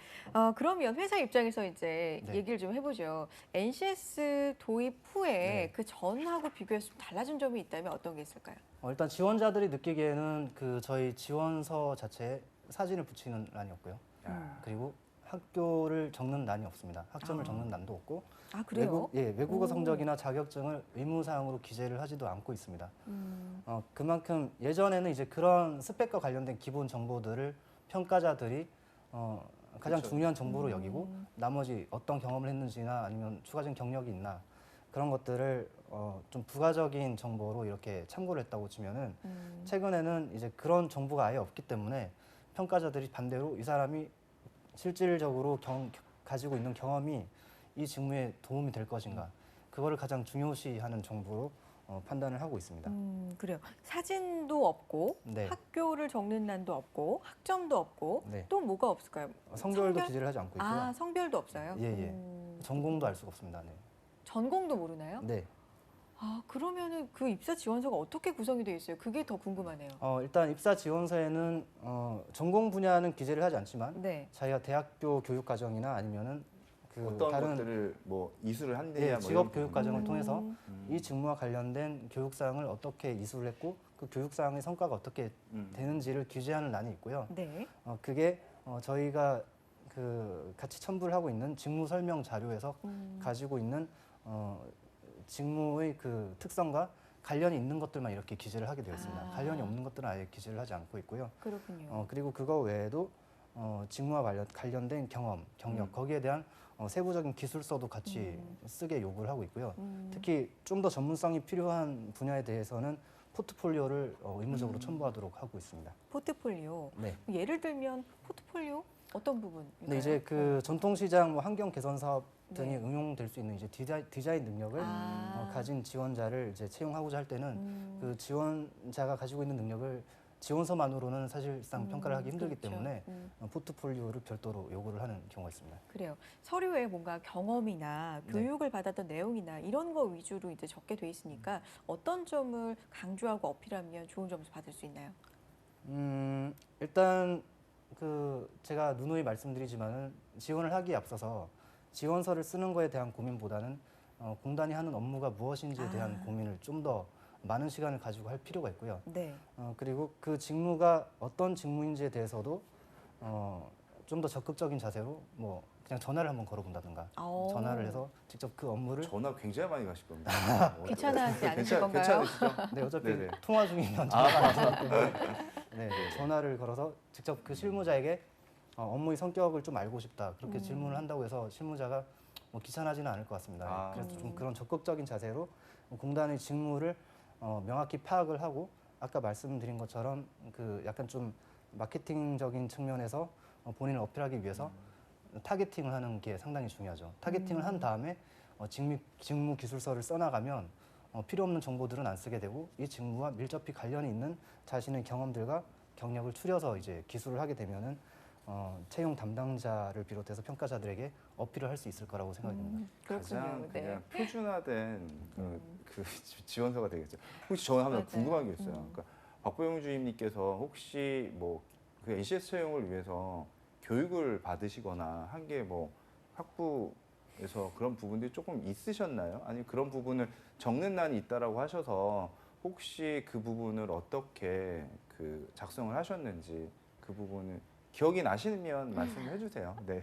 그러면 회사 입장에서 이제 네. 얘기를 좀 해보죠. NCS 도입 후에 네. 그 전하고 비교해서 좀 달라진 점이 있다면 어떤 게 있을까요? 일단 지원자들이 느끼기에는 저희 지원서 자체에 사진을 붙이는 란이 없고요. 그리고 학교를 적는 란이 없습니다. 학점을 적는 란도 없고 아, 그래요? 외국어 오. 성적이나 자격증을 의무사항으로 기재를 하지도 않고 있습니다. 그만큼 예전에는 이제 그런 스펙과 관련된 기본 정보들을 평가자들이 가장 그렇죠. 중요한 정보로 여기고 나머지 어떤 경험을 했는지나 아니면 추가적인 경력이 있나 그런 것들을 좀 부가적인 정보로 이렇게 참고를 했다고 치면은 최근에는 이제 그런 정보가 아예 없기 때문에 평가자들이 반대로 이 사람이 실질적으로 가지고 있는 경험이 이 직무에 도움이 될 것인가 그거를 가장 중요시하는 정보로 판단을 하고 있습니다. 그래요. 사진도 없고 네. 학교를 적는 난도 없고 학점도 없고 네. 또 뭐가 없을까요? 성별도 성별? 기재를 하지 않고 있고요. 아, 성별도 없어요? 예. 전공도 알 수가 없습니다. 네. 전공도 모르나요? 네. 아, 그러면은 그 입사 지원서가 어떻게 구성이 되어 있어요? 그게 더 궁금하네요. 일단 입사 지원서에는 전공 분야는 기재를 하지 않지만 네. 자기가 대학교 교육 과정이나 아니면은 어떤 다른 것들을 뭐 이수를 한대냐 뭐 직업 이런 교육 부분. 과정을 통해서 이 직무와 관련된 교육 사항을 어떻게 이수를 했고 그 교육 사항의 성과가 어떻게 되는지를 규제하는 란이 있고요. 네. 그게 저희가 같이 첨부를 하고 있는 직무 설명 자료에서 가지고 있는 직무의 특성과 관련이 있는 것들만 이렇게 기재를 하게 되어 있습니다. 아. 관련이 없는 것들은 아예 기재를 하지 않고 있고요. 그렇군요. 그리고 그거 외에도 직무와 관련된 경험, 경력 거기에 대한 세부적인 기술서도 같이 쓰게 요구를 하고 있고요. 특히 좀 더 전문성이 필요한 분야에 대해서는 포트폴리오를 의무적으로 첨부하도록 하고 있습니다. 포트폴리오. 네. 예를 들면 포트폴리오 어떤 부분인가요? 근데 이제 전통시장 환경 개선 사업 등이 네. 응용될 수 있는 이제 디자인 능력을 가진 지원자를 이제 채용하고자 할 때는 그 지원자가 가지고 있는 능력을 지원서만으로는 사실상 평가를 하기 힘들기 그렇죠. 때문에 포트폴리오를 별도로 요구를 하는 경우가 있습니다. 그래요. 서류에 뭔가 경험이나 네. 교육을 받았던 내용이나 이런 거 위주로 이제 적게 돼 있으니까 어떤 점을 강조하고 어필하면 좋은 점수 받을 수 있나요? 일단 제가 누누이 말씀드리지만은 지원을 하기에 앞서서 지원서를 쓰는 거에 대한 고민보다는 공단이 하는 업무가 무엇인지에 대한 고민을 좀 더 많은 시간을 가지고 할 필요가 있고요. 네. 그리고 그 직무가 어떤 직무인지에 대해서도 좀 더 적극적인 자세로 뭐 그냥 전화를 한번 걸어본다든가 전화를 해서 직접 그 업무를 전화 굉장히 많이 가실 겁니다. 귀찮아하지 않으실 건가요? 괜찮으시죠? 네, 어차피 네네. 통화 중이면 전화가 안 되기 때문에 전화를 걸어서 직접 그 실무자에게 업무의 성격을 좀 알고 싶다 그렇게 질문을 한다고 해서 실무자가 뭐 귀찮아지는 않을 것 같습니다. 그래서 좀 그런 적극적인 자세로 공단의 직무를 명확히 파악을 하고 아까 말씀드린 것처럼 약간 좀 마케팅적인 측면에서 본인을 어필하기 위해서 타겟팅을 하는 게 상당히 중요하죠. 타겟팅을 한 다음에 직무 기술서를 써나가면 필요 없는 정보들은 안 쓰게 되고 이 직무와 밀접히 관련이 있는 자신의 경험들과 경력을 추려서 이제 기술을 하게 되면은 채용 담당자를 비롯해서 평가자들에게 어필을 할 수 있을 거라고 생각됩니다. 그렇군요. 가장 네. 그냥 표준화된 그 지원서가 되겠죠. 혹시 저는 하나 맞아요. 궁금한 게 있어요. 그러니까 박보영 주임님께서 혹시 뭐 그 NCS 채용을 위해서 교육을 받으시거나 한 게 뭐 학부에서 그런 부분들이 조금 있으셨나요? 아니면 그런 부분을 적는 난이 있다라고 하셔서 혹시 그 부분을 어떻게 그 작성을 하셨는지 그 부분을 기억이 나시면 말씀을 해주세요. 네.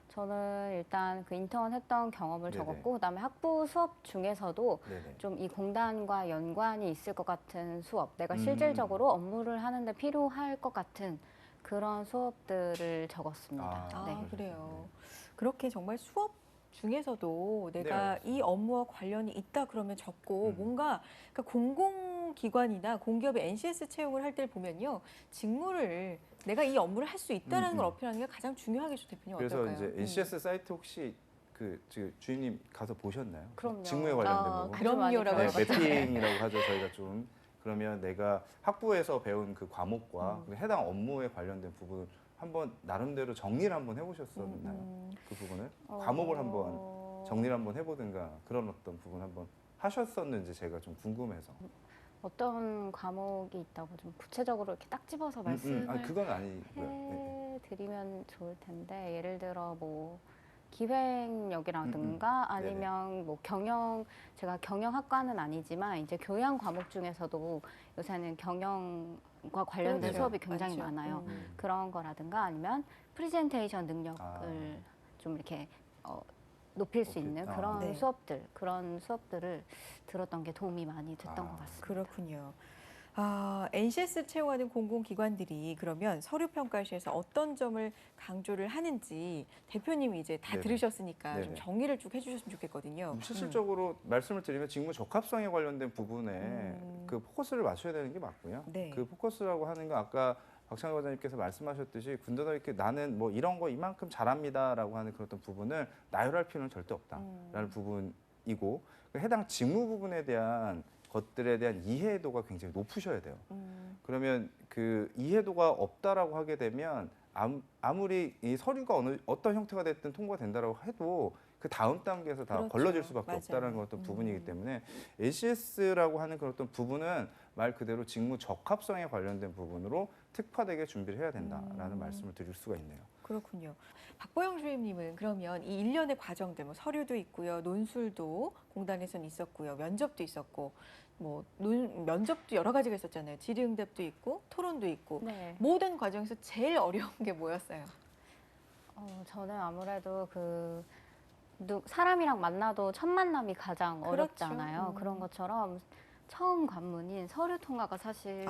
저는 일단 그 인턴 했던 경험을 네네. 적었고, 그다음에 학부 수업 중에서도 네네. 좀 이 공단과 연관이 있을 것 같은 수업, 내가 음. 실질적으로 업무를 하는데 필요할 것 같은 그런 수업들을 적었습니다. 아, 네. 아, 그래요. 그렇게 정말 수업 중에서도 내가 네, 이 업무와 관련이 있다 그러면 적고 음. 뭔가 그러니까 공공기관이나 공기업의 NCS 채용을 할 때를 보면요. 직무를 내가 이 업무를 할 수 있다는 걸 어필하는 게 가장 중요하겠죠, 대표님. 그래서 어떨까요? 이제 NCS 사이트 혹시 그 지금 주임님 가서 보셨나요? 그럼요. 직무에 관련된 부분. 그럼요라고 네, 하시죠. 매핑이라고 하죠. 저희가 좀 그러면 내가 학부에서 배운 그 과목과 그 해당 업무에 관련된 부분 한번 나름대로 정리를 한번 해보셨었나요? 그 부분을 과목을 한번 정리를 한번 해보든가 그런 어떤 부분 한번 하셨었는지 제가 좀 궁금해서. 어떤 과목이 있다고 좀 구체적으로 이렇게 딱 집어서 말씀을 아니, 그건 아니고요. 네. 해드리면 좋을 텐데, 예를 들어 뭐 기획력이라든가 아니면 뭐 제가 경영학과는 아니지만 이제 교양 과목 중에서도 요새는 경영과 관련된 그렇죠. 수업이 굉장히 많죠. 많아요. 그런 거라든가 아니면 프리젠테이션 능력을 좀 이렇게 높일 수 있는 그런 네. 그런 수업들을 들었던 게 도움이 많이 됐던 것 같습니다. 그렇군요. NCS 채용하는 공공기관들이 그러면 서류 평가 시에서 어떤 점을 강조를 하는지 대표님이 이제 다 네네. 들으셨으니까 좀 네네. 정리를 쭉 해주셨으면 좋겠거든요. 실질적으로 말씀을 드리면 직무 적합성에 관련된 부분에 그 포커스를 맞춰야 되는 게 맞고요. 네. 그 포커스라고 하는 건 아까 박찬호 과장님께서 말씀하셨듯이 군대가 이렇게 나는 뭐 이런 거 이만큼 잘합니다라고 하는 그런 어떤 부분을 나열할 필요는 절대 없다라는 부분이고 해당 직무 부분에 대한 것들에 대한 이해도가 굉장히 높으셔야 돼요. 그러면 그 이해도가 없다라고 하게 되면 아무리 이 서류가 어떤 형태가 됐든 통과된다라고 해도 그 다음 단계에서 다 그렇죠. 걸러질 수밖에 맞아요. 없다는 그런 어떤 부분이기 때문에 NCS라고 하는 그런 어떤 부분은 말 그대로 직무 적합성에 관련된 부분으로 특화되게 준비를 해야 된다라는 말씀을 드릴 수가 있네요. 그렇군요. 박보영 주임님은 그러면 이 일련의 과정들, 뭐 서류도 있고요, 논술도 공단에서는 있었고요, 면접도 있었고, 뭐 면접도 여러 가지가 있었잖아요. 질의응답도 있고, 토론도 있고, 네. 모든 과정에서 제일 어려운 게 뭐였어요? 저는 아무래도 사람이랑 만나도 첫 만남이 가장 그렇죠. 어렵잖아요. 그런 것처럼 처음 관문인 서류 통과가 사실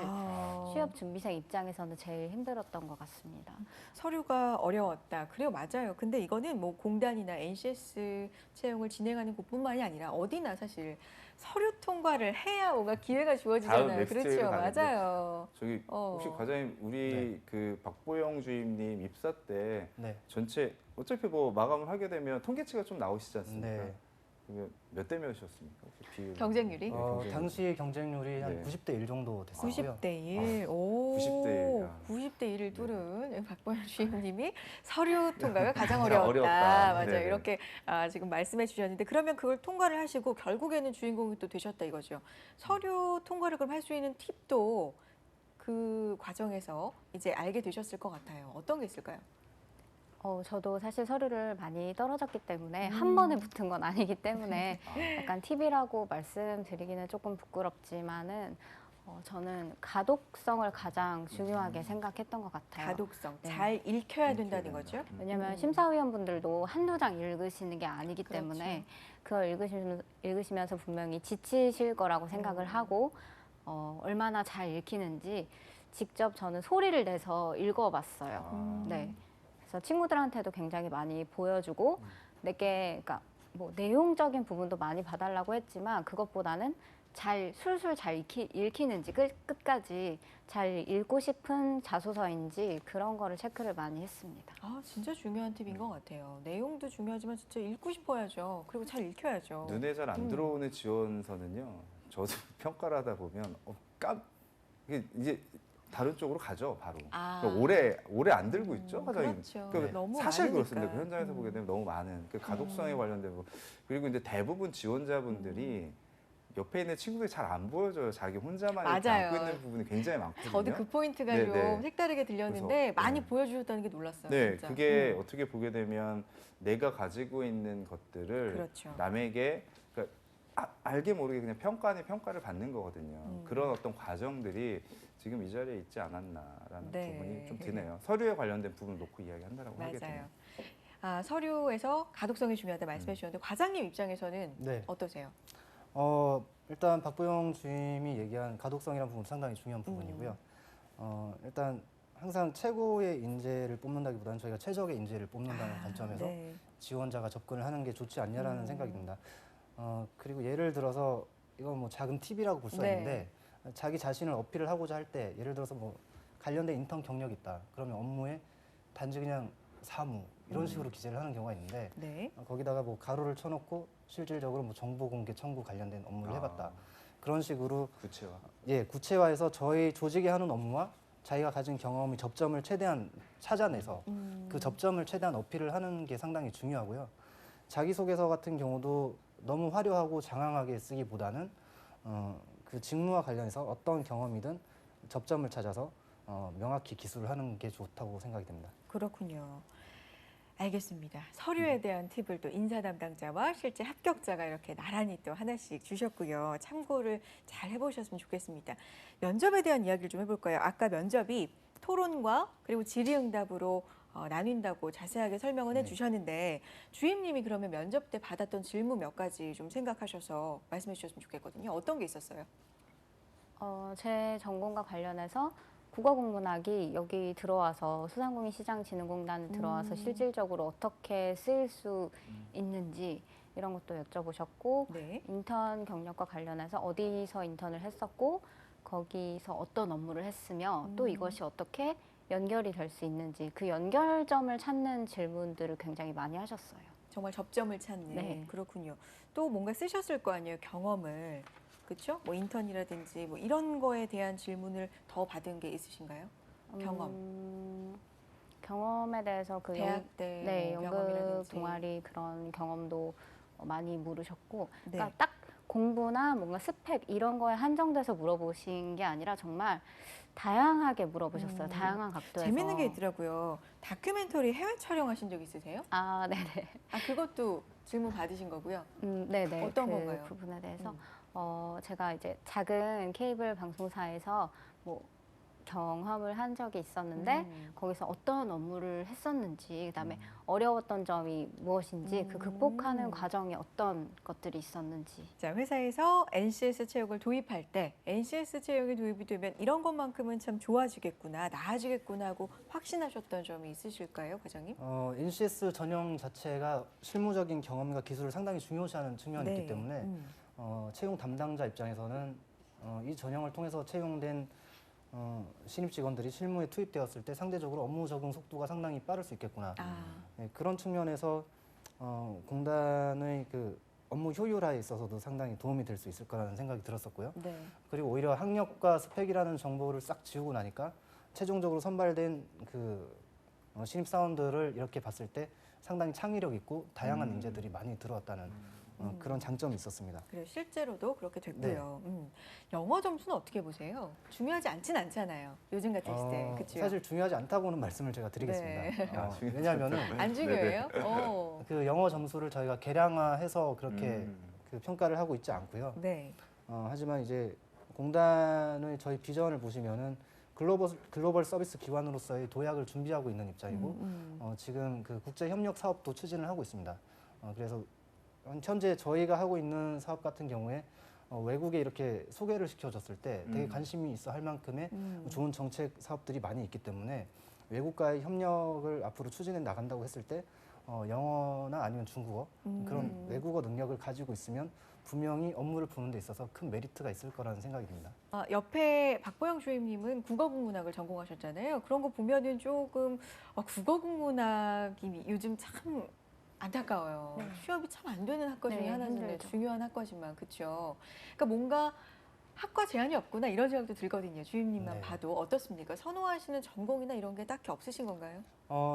취업 준비생 입장에서는 제일 힘들었던 것 같습니다. 서류가 어려웠다. 그래요, 맞아요. 근데 이거는 뭐 공단이나 NCS 채용을 진행하는 곳뿐만이 아니라 어디나 사실 서류 통과를 해야 뭔가 기회가 다음 주어지잖아요. 넥스트에 그렇죠, 가는데. 맞아요. 저기 혹시 과장님 우리 네. 그 박보영 주임님 입사 때 네. 전체 어차피 뭐 마감을 하게 되면 통계치가 좀 나오시지 않습니까? 네. 그러면 몇 대 몇이었습니까? 혹시 비율? 경쟁률이? 당시 경쟁률이 한 네. 90대 1 정도 됐었고요. 90대 1. 오, 90대 1. 90대 1을 뚫은 박보영 주임님이 서류 통과가 가장 어렵다. 어려웠다. 맞아요. 네네. 이렇게 지금 말씀해 주셨는데 그러면 그걸 통과를 하시고 결국에는 주인공이 또 되셨다 이거죠. 서류 통과를 그럼 할 수 있는 팁도 그 과정에서 이제 알게 되셨을 것 같아요. 어떤 게 있을까요? 저도 사실 서류를 많이 떨어졌기 때문에 한 번에 붙은 건 아니기 때문에 약간 팁이라고 말씀드리기는 조금 부끄럽지만은 저는 가독성을 가장 중요하게 생각했던 것 같아요. 가독성. 네. 잘 읽혀야 된다는 거죠? 왜냐하면 심사위원분들도 한두 장 읽으시는 게 아니기 그렇죠. 때문에 그걸 읽으시면서 분명히 지치실 거라고 생각을 하고 얼마나 잘 읽히는지 직접 저는 소리를 내서 읽어봤어요. 네. 그래서 친구들한테도 굉장히 많이 보여주고 그러니까 뭐 내용적인 부분도 많이 봐달라고 했지만 그것보다는 잘 술술 잘 읽히는지 끝까지 잘 읽고 싶은 자소서인지 그런 거를 체크를 많이 했습니다. 아, 진짜 중요한 팁인 것 같아요. 내용도 중요하지만 진짜 읽고 싶어야죠. 그리고 잘 읽혀야죠. 눈에 잘 안 들어오는 지원서는요. 저도 평가를 하다 보면 이게 이제 다른 쪽으로 가죠, 바로. 아. 그러니까 오래 안 들고 있죠, 과장님. 그렇죠. 그러니까 너무 사실 많으니까. 그렇습니다. 그 현장에서 보게 되면 너무 많은 그 가독성에 관련된 부 그리고 이제 대부분 지원자분들이 옆에 있는 친구들이 잘 안 보여줘요. 자기 혼자만 이렇게 맞아요. 안고 있는 부분이 굉장히 많거든요. 저도 그 포인트가 네, 좀 네. 색다르게 들렸는데 그래서, 많이 네. 보여주셨다는 게 놀랐어요. 네, 진짜. 그게 어떻게 보게 되면 내가 가지고 있는 것들을 그렇죠. 남에게 그러니까 알게 모르게 그냥 평가 아닌 평가를 받는 거거든요. 그런 어떤 과정들이 지금 이 자리에 있지 않았나라는 네. 부분이 좀 드네요. 서류에 관련된 부분을 놓고 이야기한다라고 하게 되면. 맞아요. 아, 서류에서 가독성이 중요하다 말씀해 주셨는데 과장님 입장에서는 네. 어떠세요? 일단 박보영 주임이 얘기한 가독성이라는 부분 상당히 중요한 부분이고요. 일단 항상 최고의 인재를 뽑는다기보다는 저희가 최적의 인재를 뽑는다는 관점에서 네. 지원자가 접근을 하는 게 좋지 않냐라는 생각이 듭니다. 그리고 예를 들어서 이건 뭐 작은 팁이라고 볼 수가 네. 있는데 자기 자신을 어필을 하고자 할 때 예를 들어서 뭐 관련된 인턴 경력이 있다. 그러면 업무에 단지 그냥 사무 이런 식으로 기재를 하는 경우가 있는데 네. 거기다가 뭐 가로를 쳐놓고 실질적으로 뭐 정보 공개 청구 관련된 업무를 해봤다. 그런 식으로 구체화. 구체화해서 저희 조직이 하는 업무와 자기가 가진 경험이 접점을 최대한 찾아내서 그 접점을 최대한 어필을 하는 게 상당히 중요하고요. 자기소개서 같은 경우도 너무 화려하고 장황하게 쓰기보다는 그 직무와 관련해서 어떤 경험이든 접점을 찾아서 명확히 기술을 하는 게 좋다고 생각이 됩니다. 그렇군요. 알겠습니다. 서류에 대한 팁을 또 인사 담당자와 실제 합격자가 이렇게 나란히 또 하나씩 주셨고요. 참고를 잘 해보셨으면 좋겠습니다. 면접에 대한 이야기를 좀 해볼까요? 아까 면접이 토론과 그리고 질의응답으로 나뉜다고 자세하게 설명은 해주셨는데 주임님이 그러면 면접 때 받았던 질문 몇 가지 좀 생각하셔서 말씀해 주셨으면 좋겠거든요. 어떤 게 있었어요? 제 전공과 관련해서 국어국문학이 여기 들어와서 소상공인시장진흥공단에 들어와서 실질적으로 어떻게 쓰일 수 있는지 이런 것도 여쭤보셨고 네. 인턴 경력과 관련해서 어디서 인턴을 했었고 거기서 어떤 업무를 했으며 또 이것이 어떻게 연결이 될 수 있는지 그 연결점을 찾는 질문들을 굉장히 많이 하셨어요. 정말 접점을 찾는. 네. 그렇군요. 또 뭔가 쓰셨을 거 아니에요. 경험을. 그렇죠? 뭐 인턴이라든지 뭐 이런 거에 대한 질문을 더 받은 게 있으신가요? 경험. 경험에 대해서 그 대학 때 네, 뭐 연극 경험이라든지. 동아리 그런 경험도 많이 물으셨고 네. 그러니까 딱 공부나 뭔가 스펙 이런 거에 한정돼서 물어보신 게 아니라 정말 다양하게 물어보셨어요. 다양한 각도에서. 재밌는 게 있더라고요. 다큐멘터리 해외 촬영하신 적 있으세요? 아, 네네. 아, 그것도 질문 받으신 거고요. 네네. 어떤 그 건가요? 부분에 대해서 제가 이제 작은 케이블 방송사에서 뭐 경험을 한 적이 있었는데 거기서 어떤 업무를 했었는지 그다음에 어려웠던 점이 무엇인지 그 극복하는 과정에 어떤 것들이 있었는지 자, 회사에서 NCS 채용을 도입할 때 NCS 채용이 도입이 되면 이런 것만큼은 참 좋아지겠구나, 나아지겠구나 하고 확신하셨던 점이 있으실까요, 과장님? NCS 전형 자체가 실무적인 경험과 기술을 상당히 중요시하는 측면이 있기 때문에 채용 담당자 입장에서는 이 전형을 통해서 채용된 신입 직원들이 실무에 투입되었을 때 상대적으로 업무 적응 속도가 상당히 빠를 수 있겠구나. 네, 그런 측면에서 공단의 그 업무 효율화에 있어서도 상당히 도움이 될 수 있을 거라는 생각이 들었었고요. 네. 그리고 오히려 학력과 스펙이라는 정보를 싹 지우고 나니까 최종적으로 선발된 그 신입 사원들을 이렇게 봤을 때 상당히 창의력 있고 다양한 인재들이 많이 들어왔다는 그런 장점이 있었습니다. 그래 실제로도 그렇게 됐고요. 영어 점수는 어떻게 보세요? 중요하지 않진 않잖아요. 요즘 같았을 때, 그렇죠? 사실 중요하지 않다고는 말씀을 제가 드리겠습니다. 네. 왜냐하면은 안 중요해요? 오. 그 영어 점수를 저희가 계량화해서 그렇게 그 평가를 하고 있지 않고요. 네. 하지만 이제 공단의 저희 비전을 보시면은 글로벌 서비스 기관으로서의 도약을 준비하고 있는 입장이고 지금 그 국제 협력 사업도 추진을 하고 있습니다. 그래서 현재 저희가 하고 있는 사업 같은 경우에 외국에 이렇게 소개를 시켜줬을 때 되게 관심이 있어 할 만큼의 좋은 정책 사업들이 많이 있기 때문에 외국과의 협력을 앞으로 추진해 나간다고 했을 때 영어나 아니면 중국어 그런 외국어 능력을 가지고 있으면 분명히 업무를 보는 데 있어서 큰 메리트가 있을 거라는 생각이 듭니다. 옆에 박보영 주임님은 국어국문학을 전공하셨잖아요. 그런 거 보면은 조금 국어국문학이 요즘 참 안타까워요. 네. 취업이 참 안 되는 학과 중에 네, 하나인데 힘들죠. 중요한 학과지만 그렇죠. 그러니까 뭔가 학과 제한이 없구나 이런 생각도 들거든요. 주임님만 네. 봐도 어떻습니까? 선호하시는 전공이나 이런 게 딱히 없으신 건가요?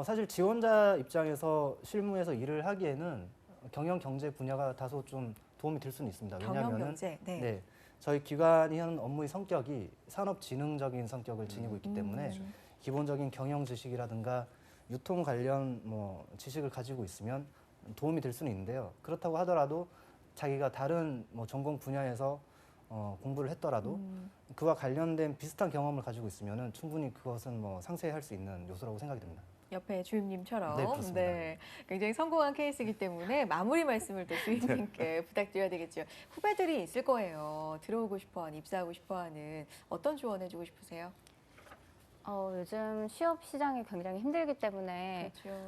사실 지원자 입장에서 실무에서 일을 하기에는 경영 경제 분야가 다소 좀 도움이 될 수는 있습니다. 왜냐하면 경영경제. 네. 저희 기관이 하는 업무의 성격이 산업진흥적인 성격을 지니고 있기 때문에 기본적인 경영 지식이라든가 유통 관련 지식을 가지고 있으면 도움이 될 수는 있는데요. 그렇다고 하더라도 자기가 다른 전공 분야에서 공부를 했더라도 그와 관련된 비슷한 경험을 가지고 있으면 충분히 그것은 상쇄할 수 있는 요소라고 생각이 듭니다. 옆에 주임님처럼 네, 그렇습니다. 굉장히 성공한 케이스이기 때문에 마무리 말씀을 또 주임님께 부탁드려야 되겠죠. 후배들이 있을 거예요. 들어오고 싶어하는, 입사하고 싶어하는 어떤 조언해주고 싶으세요? 요즘 취업 시장이 굉장히 힘들기 때문에 그렇죠.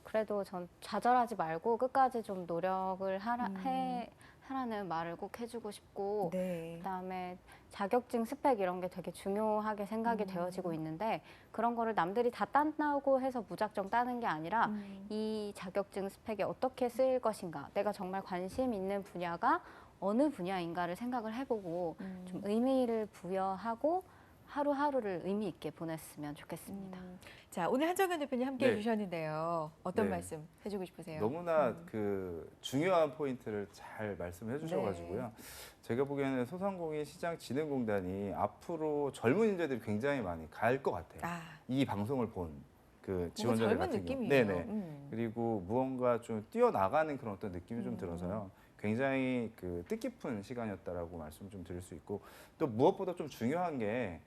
그래도 전 좌절하지 말고 끝까지 좀 노력을 하라는 말을 꼭 해주고 싶고 네. 그다음에 자격증 스펙 이런 게 되게 중요하게 생각이 되어지고 있는데 그런 거를 남들이 다 딴다고 해서 무작정 따는 게 아니라 이 자격증 스펙이 어떻게 쓰일 것인가 내가 정말 관심 있는 분야가 어느 분야인가를 생각을 해보고 좀 의미를 부여하고 하루하루를 의미 있게 보냈으면 좋겠습니다. 자, 오늘 한정현 대표님 함께 네. 해주셨는데요. 어떤 네. 말씀 해주고 싶으세요? 너무나 그 중요한 포인트를 잘 말씀해 주셔가지고요. 제가 보기에는 소상공인시장진흥공단이 앞으로 젊은 인재들이 굉장히 많이 갈 것 같아요. 이 방송을 본 그 지원자들 젊은 같은 경우. 느낌이에요. 네네. 그리고 무언가 좀 뛰어나가는 그런 어떤 느낌이 좀 들어서요. 굉장히 그 뜻깊은 시간이었다라고 말씀 좀 드릴 수 있고 또 무엇보다 좀 중요한 게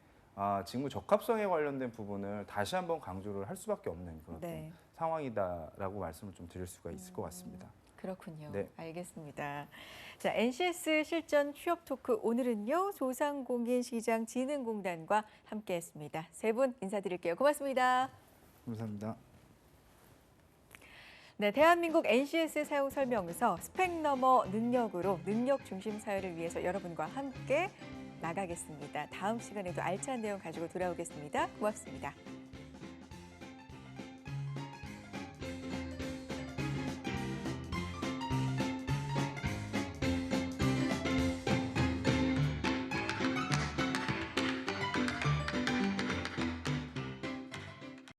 직무 적합성에 관련된 부분을 다시 한번 강조를 할 수밖에 없는 그런 네. 좀 상황이다라고 말씀을 좀 드릴 수가 있을 것 같습니다. 그렇군요. 네. 알겠습니다. 자, NCS 실전 취업 토크 오늘은요. 소상공인시장진흥공단과 함께했습니다. 세 분 인사드릴게요. 고맙습니다. 감사합니다. 네, 대한민국 NCS 사용 설명서 스펙 너머 능력으로 능력 중심 사회를 위해서 여러분과 함께 나가겠습니다. 다음 시간에도 알찬 내용 가지고 돌아오겠습니다. 고맙습니다.